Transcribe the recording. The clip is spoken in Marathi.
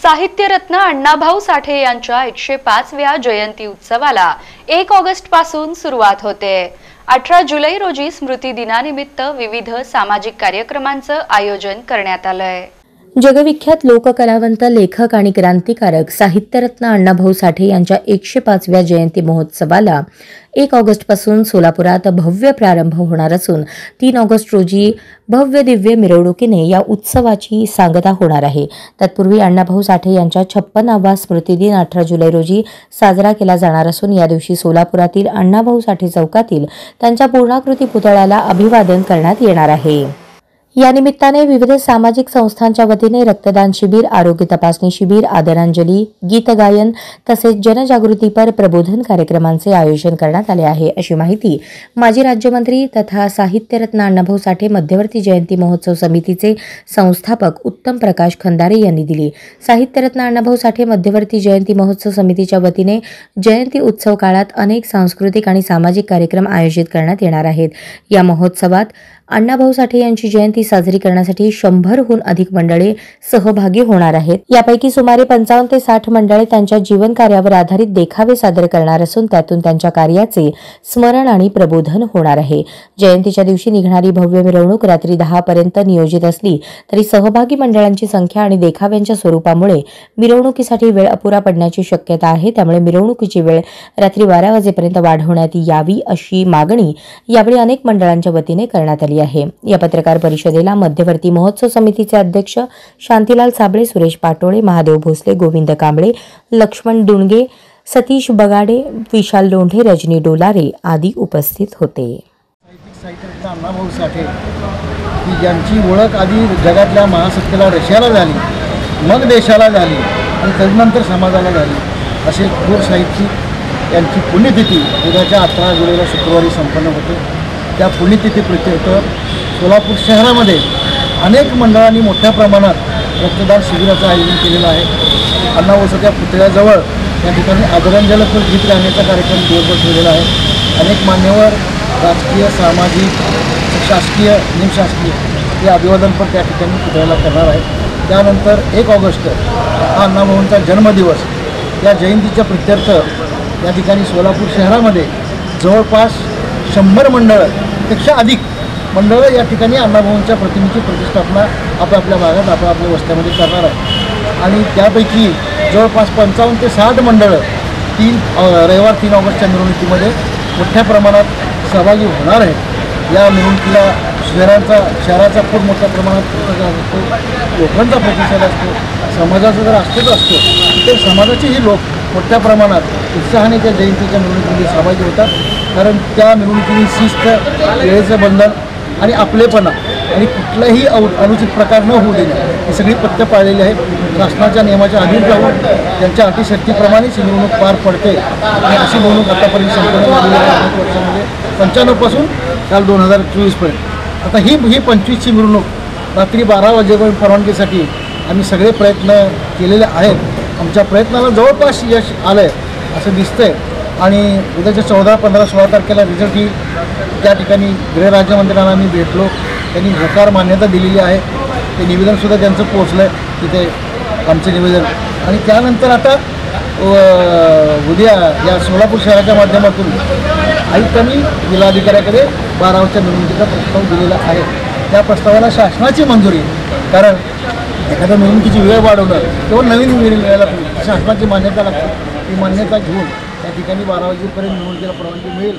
साहित्यरत्न अण्णाभाऊ साठे यांच्या 105व्या जयंती उत्सवाला 1 ऑगस्ट पासून सुरुवात होते। 18 जुलै रोजी स्मृती दिनानिमित्त विविध सामाजिक कार्यक्रमांचं आयोजन करण्यात आलंय। जगविख्यात लोककलावंत, लेखक आणि क्रांतिकारक साहित्यरत्न अण्णाभाऊ साठे यांच्या 105व्या जयंती महोत्सवाला 1 ऑगस्ट पासून सोलापुरात भव्य प्रारंभ होणार असून 3 ऑगस्ट रोजी भव्य दिव्य मिरवणुकीने या उत्सवाची सांगता होणार आहे। तत्पूर्वी अण्णाभाऊ साठे यांच्या 56वा स्मृतिदिन 18 जुलै रोजी साजरा केला जाणार असून या दिवशी सोलापुरातील अण्णाभाऊ साठे चौकातील त्यांच्या पूर्णाकृती पुतळ्याला अभिवादन करण्यात येणार आहे। या निमित्ताने विविध सामाजिक संस्थांच्या वतीने रक्तदान शिबिर, आरोग्य तपासणी शिबिर, आदरांजली, गीत गायन तसेच जनजागृतीपर प्रबोधन कार्यक्रमांचे आयोजन करण्यात आले आहे, अशी माहिती माजी राज्यमंत्री तथा साहित्यरत्न अण्णाभाऊ साठे मध्यवर्ती जयंती महोत्सव समितीचे संस्थापक उत्तम प्रकाश खंदारे यांनी दिली। साहित्यरत्न अण्णाभाऊ साठे मध्यवर्ती जयंती महोत्सव समितीच्या वतीने जयंती उत्सव काळात अनेक सांस्कृतिक आणि सामाजिक कार्यक्रम आयोजित करण्यात येणार आहेत। या महोत्सवात अण्णाभाऊ साठे यांची जयंती साजरी करण्यासाठी 100हून अधिक मंडळे सहभागी होणार आहेत। यापैकी सुमारे 55 ते 60 मंडळे त्यांच्या जीवन कार्यावर आधारित देखावे सादर करणार असून त्यातून त्यांच्या कार्याचे स्मरण आणि प्रबोधन होणार आहे। जयंतीच्या दिवशी निघणारी भव्य मिरवणूक रात्री 10 पर्यंत नियोजित असली तरी सहभागी मंडळांची संख्या आणि देखाव्यांच्या स्वरूपामुळे मिरवणुकीसाठी वेळ अपुरा पडण्याची शक्यता आहे। त्यामुळे मिरवणुकीची वेळ रात्री 12 वाजेपर्यंत वाढवण्यात यावी अशी मागणी यावेळी अनेक मंडळांच्या वतीने करण्यात आली आहे। या पत्रकार परिषदेला मध्यवर्ती महोत्सव समितीचे अध्यक्ष शांतीलाल साबळे, सुरेश पाटोळे, महादेव भोसले, गोविंद कांबळे, लक्ष्मण डुणगे, सतीश बगाडे, विशाल लोंढे, रजनी डोलारे आदी उपस्थित होते। साहित्यरत्न अण्णाभाऊ साठे की ज्यांची ओळख आधी जगातल्या महासत्तेला रशियाला झाली, मग देशाला झाली आणि तदनंतर समाजाला झाली, असे थोर साहित्यिक यांची पुण्यतिथी उद्याच्या 18 जुलैला शुक्रवारी संपन्न होते। त्या पुण्यतिथीप्रीत्यर्थ सोलापूर शहरामध्ये अनेक मंडळांनी मोठ्या प्रमाणात रक्तदान शिबिराचं आयोजन केलेलं आहे। अण्णाभाऊ साठे पुतळ्याजवळ या ठिकाणी आदरांजलीपर गीत गाण्याचा कार्यक्रम दिवसभर ठेवलेला आहे। अनेक मान्यवर राजकीय, सामाजिक, शासकीय, निमशासकीय हे अभिवादनपर त्या ठिकाणी पुतळ्याला करणार आहे। त्यानंतर 1 ऑगस्ट हा अण्णाभाऊंचा जन्मदिवस, या जयंतीच्या प्रीत्यर्थ या ठिकाणी सोलापूर शहरामध्ये जवळपास 100 मंडळापेक्षा अधिक मंडळं या ठिकाणी अण्णाभाऊंच्या प्रतिमेची प्रतिष्ठापना आपापल्या भागात आपापल्या वस्त्यामध्ये करणार आहे। आणि त्यापैकी जवळपास 55 ते 60 मंडळं रविवार 3 ऑगस्टच्या मिरवणुकीमध्ये मोठ्या प्रमाणात सहभागी होणार आहेत। या मिरवणुकीला शहराचा खूप मोठ्या प्रमाणात प्रतिसाद असतो, लोकांचा प्रतिसाद असतो, समाजाचा जर असतोच असतो तर समाजाचेही लोक मोठ्या प्रमाणात उत्साहाने त्या जयंतीच्या मिरवणुकीमध्ये सहभागी होतात। कारण त्या मिरवणुकीने शिस्त, वेळेचं बंधन आणि आपलेपणा आणि कुठलाही अनुचित प्रकार न होऊ देणे ही सगळी पथ्य पाळलेली आहे। शासनाच्या नियमाच्या अधीन राहून त्यांच्या अटीशर्तीप्रमाणेच ही मिरवणूक पार पडते आणि अशी मिरवणूक आतापर्यंत संपन्न झालेली आहे 5 वर्षामध्ये, 95 पासून काल 2024 पर्यंत। आता ही 25ची मिरवणूक रात्री 12 वाजेपर्यंत परवानगीसाठी आम्ही सगळे प्रयत्न केलेले आहेत। आमच्या प्रयत्नाला जवळपास यश आलं आहे असं दिसतंय आणि उद्याच्या 14, 15, 16 तारखेला रिझल्ट येईल। त्या ठिकाणी गृहराज्यमंत्र्यांना आम्ही भेटलो, त्यांनी होकार मान्यता दिलेली आहे। ते निवेदनसुद्धा त्यांचं पोचलं आहे तिथे, आमचं निवेदन। आणि त्यानंतर आता उद्या या सोलापूर शहराच्या माध्यमातून आयुक्तांनी जिल्हाधिकाऱ्याकडे 12च्या मिरवणुकीचा प्रस्ताव दिलेला आहे। त्या प्रस्तावाला शासनाची मंजुरी आहे, कारण एखाद्या मिरवणुकीची वेळ वाढवणं किंवा नवीन मिळायला शासनाची मान्यता लागते। ती मान्यता घेऊन त्या ठिकाणी 12 वाजेपर्यंत मिरवणुकीला परवानगी मिळेल।